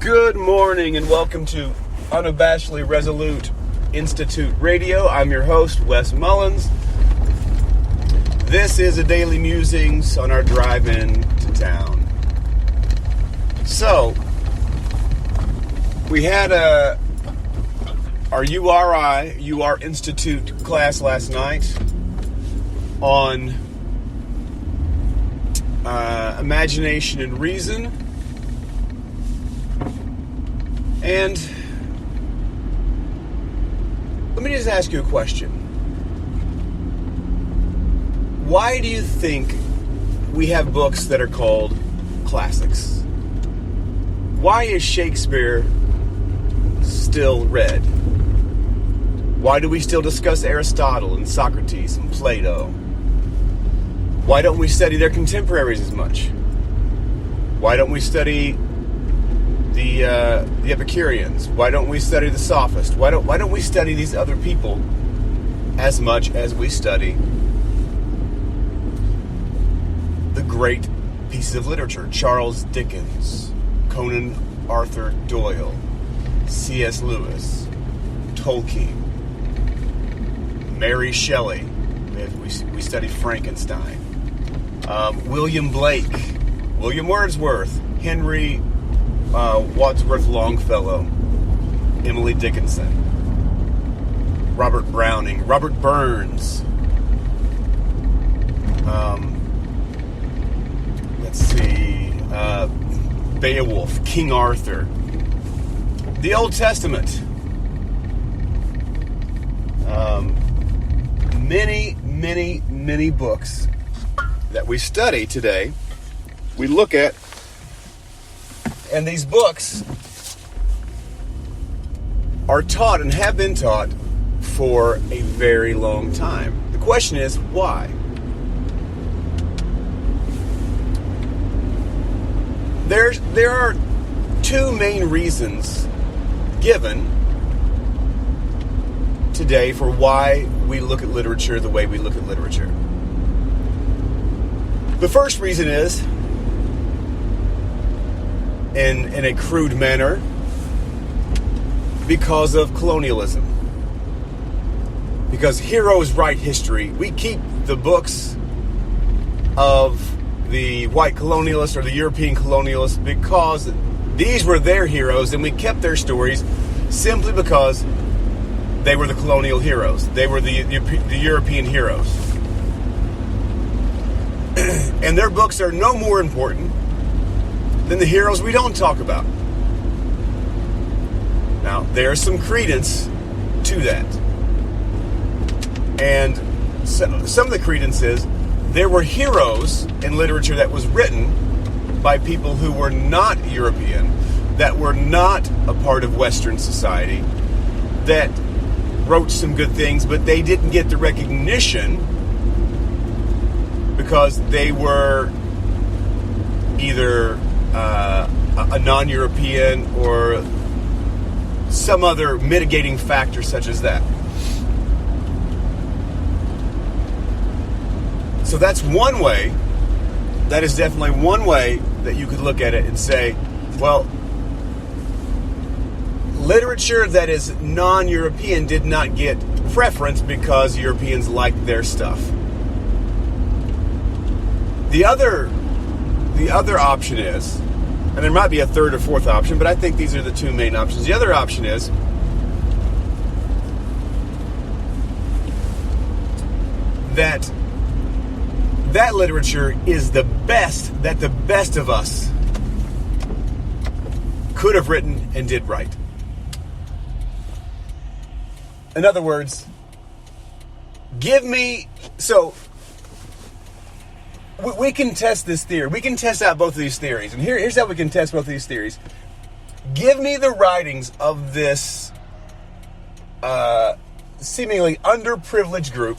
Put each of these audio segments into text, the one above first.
Good morning and welcome to Unabashedly Resolute Institute Radio. I'm your host, Wes Mullins. This is a daily musings on our drive-in to town. So, we had our UR Institute class last night on imagination and reason. And let me just ask you a question. Why do you think we have books that are called classics? Why is Shakespeare still read? Why do we still discuss Aristotle and Socrates and Plato? Why don't we study their contemporaries as much? Why don't we study the Epicureans? Why don't we study the Sophists? Why don't we study these other people as much as we study the great pieces of literature? Charles Dickens, Conan Arthur Doyle, C.S. Lewis, Tolkien, Mary Shelley. We study Frankenstein, William Blake, William Wordsworth, Henry Wadsworth Longfellow, Emily Dickinson, Robert Browning, Robert Burns. Let's see, Beowulf, King Arthur, the Old Testament. Many books that we study today, we look at. And these books are taught and have been taught for a very long time. The question is, why? There are two main reasons given today for why we look at literature the way we look at literature. The first reason is, in a crude manner, because of colonialism. Because heroes write history. We keep the books of the white colonialists or the European colonialists because these were their heroes, and we kept their stories simply because they were the colonial heroes. They were the European heroes. And their books are no more important than the heroes we don't talk about. Now, there's some credence to that. And some of the credence is there were heroes in literature that was written by people who were not European, that were not a part of Western society, that wrote some good things, but they didn't get the recognition because they were either a non-European or some other mitigating factor such as that. So that's one way. That is definitely one way that you could look at it and say, well, literature that is non-European did not get preference because Europeans liked their stuff. The other option is, and there might be a third or fourth option, but I think these are the two main options. The other option is that literature is the best that the best of us could have written and did write. In other words, we can test this theory. We can test out both of these theories. And here's how we can test both of these theories. Give me the writings of this seemingly underprivileged group,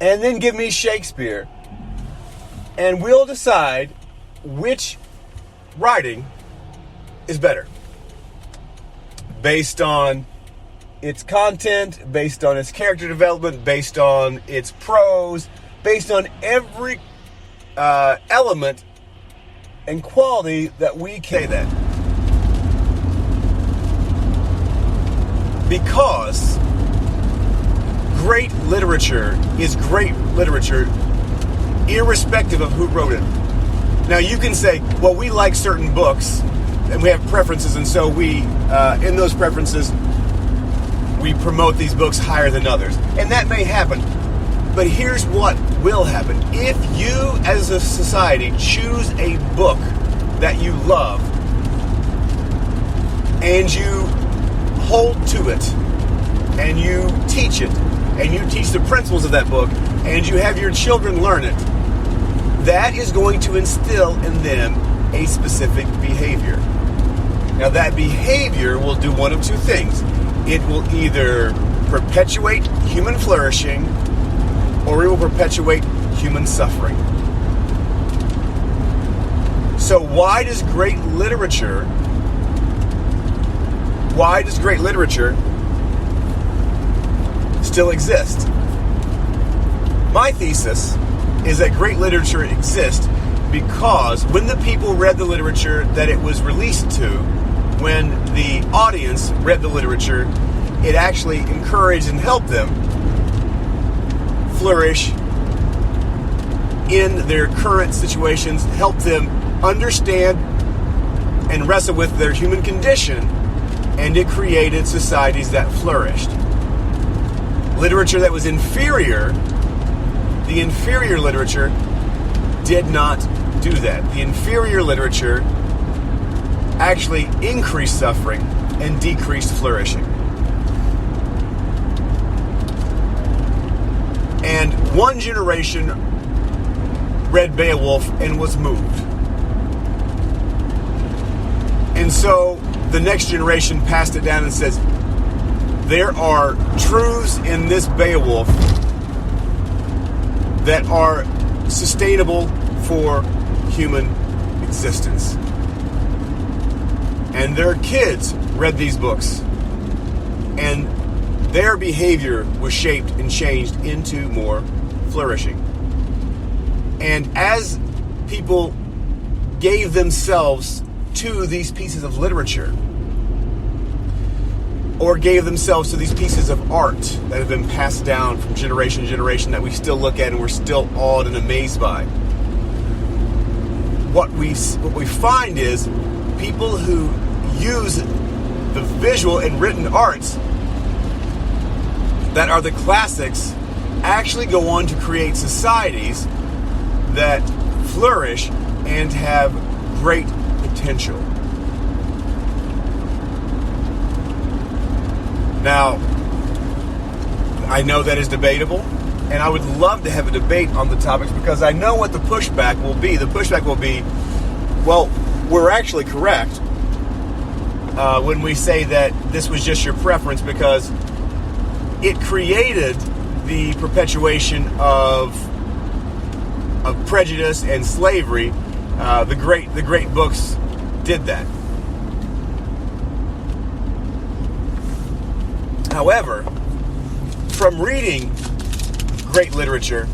and then give me Shakespeare, and we'll decide which writing is better. Based on its content, based on its character development, based on its prose, based on every element and quality that we can say that. Because great literature is great literature irrespective of who wrote it. Now you can say, well, we like certain books and we have preferences, and so we, in those preferences, we promote these books higher than others. And that may happen. But here's what will happen. If you, as a society, choose a book that you love and you hold to it and you teach it and you teach the principles of that book and you have your children learn it, that is going to instill in them a specific behavior. Now that behavior will do one of two things. It will either perpetuate human flourishing or it will perpetuate human suffering. So why does great literature still exist? My thesis is that great literature exists because when the people read the literature that it was released to, when the audience read the literature, it actually encouraged and helped them flourish in their current situations, helped them understand and wrestle with their human condition, and it created societies that flourished. Literature that was inferior, the inferior literature did not do that. The inferior literature actually increased suffering and decreased flourishing. And one generation read Beowulf and was moved. And so the next generation passed it down and says, there are truths in this Beowulf that are sustainable for human existence. And their kids read these books, and their behavior was shaped and changed into more flourishing. And as people gave themselves to these pieces of literature, or gave themselves to these pieces of art that have been passed down from generation to generation that we still look at and we're still awed and amazed by, what we find is people who use the visual and written arts that are the classics actually go on to create societies that flourish and have great potential. Now, I know that is debatable, and I would love to have a debate on the topics because I know what the pushback will be. The pushback will be, well, we're actually correct when we say that this was just your preference because it created the perpetuation of prejudice and slavery. The great books did that. However, from reading great literature,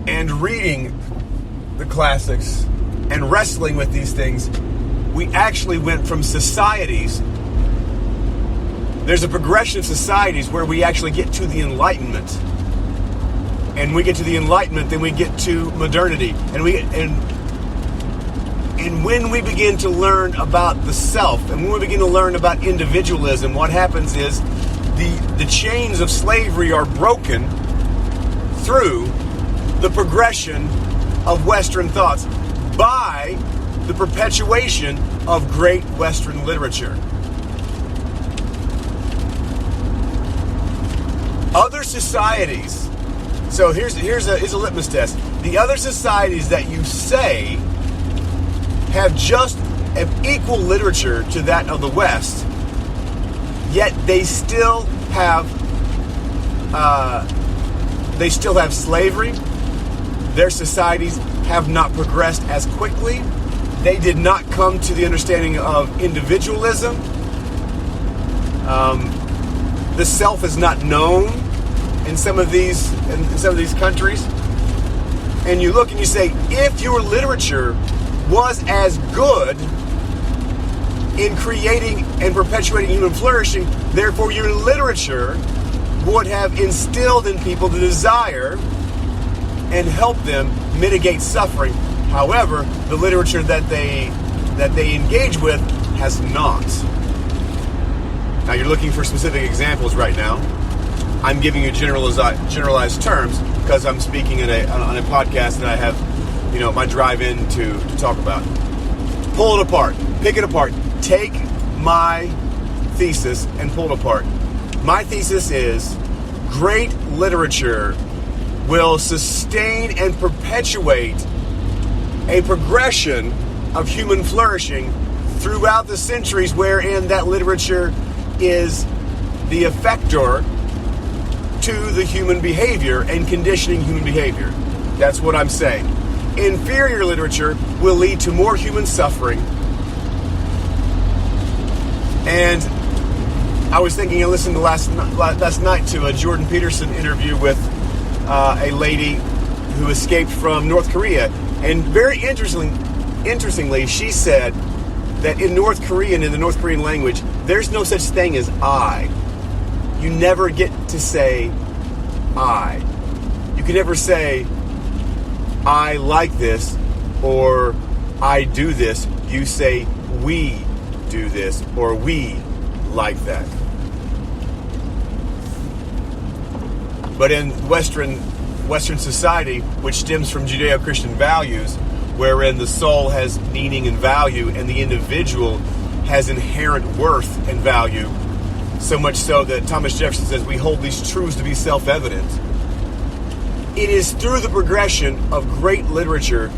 and reading the classics and wrestling with these things, we actually went from societies. There's a progression of societies where we actually get to the Enlightenment. And we get to the Enlightenment, then we get to modernity. And when we begin to learn about the self, and when we begin to learn about individualism, what happens is the chains of slavery are broken through the progression of Western thoughts by the perpetuation of great Western literature. Other societies, so here's a litmus test. The other societies that you say have just an equal literature to that of the West, yet they still have slavery. Their societies have not progressed as quickly. They did not come to the understanding of individualism. The self is not known in some of these countries, and you look and you say, if your literature was as good in creating and perpetuating human flourishing, therefore your literature would have instilled in people the desire and helped them mitigate suffering. However, the literature that they engage with has not. Now you're looking for specific examples right now. I'm giving you generalized terms because I'm speaking on a podcast that I have, my drive-in to talk about. Pull it apart. Pick it apart. Take my thesis and pull it apart. My thesis is great literature will sustain and perpetuate a progression of human flourishing throughout the centuries wherein that literature is the effector to the human behavior and conditioning human behavior. That's what I'm saying. Inferior literature will lead to more human suffering. And I was thinking, I listened to last night to a Jordan-Peterson interview with a lady who escaped from North Korea. And very interestingly, she said that in North Korean, in the North Korean language, there's no such thing as I. You never get to say I. You can never say I like this or I do this. You say we do this or we like that. But in Western society, which stems from Judeo-Christian values, wherein the soul has meaning and value and the individual has inherent worth and value, so much so that Thomas Jefferson says we hold these truths to be self-evident. It is through the progression of great literature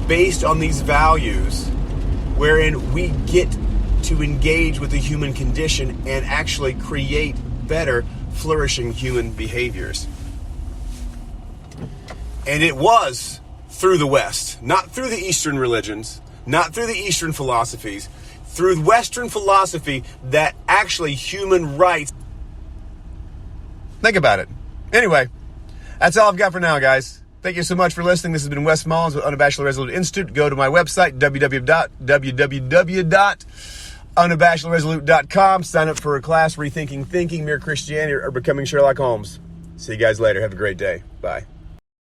based on these values wherein we get to engage with the human condition and actually create better, flourishing human behaviors. And it was through the West, not through the Eastern religions, not through the Eastern philosophies, through Western philosophy that actually human rights. Think about it. Anyway, that's all I've got for now, guys. Thank you so much for listening. This has been Wes Mullins with Unabashedly Resolute Institute. Go to my website, www.unabashedlyresolute.com. Sign up for a class, Rethinking Thinking, Mere Christianity, or Becoming Sherlock Holmes. See you guys later. Have a great day. Bye.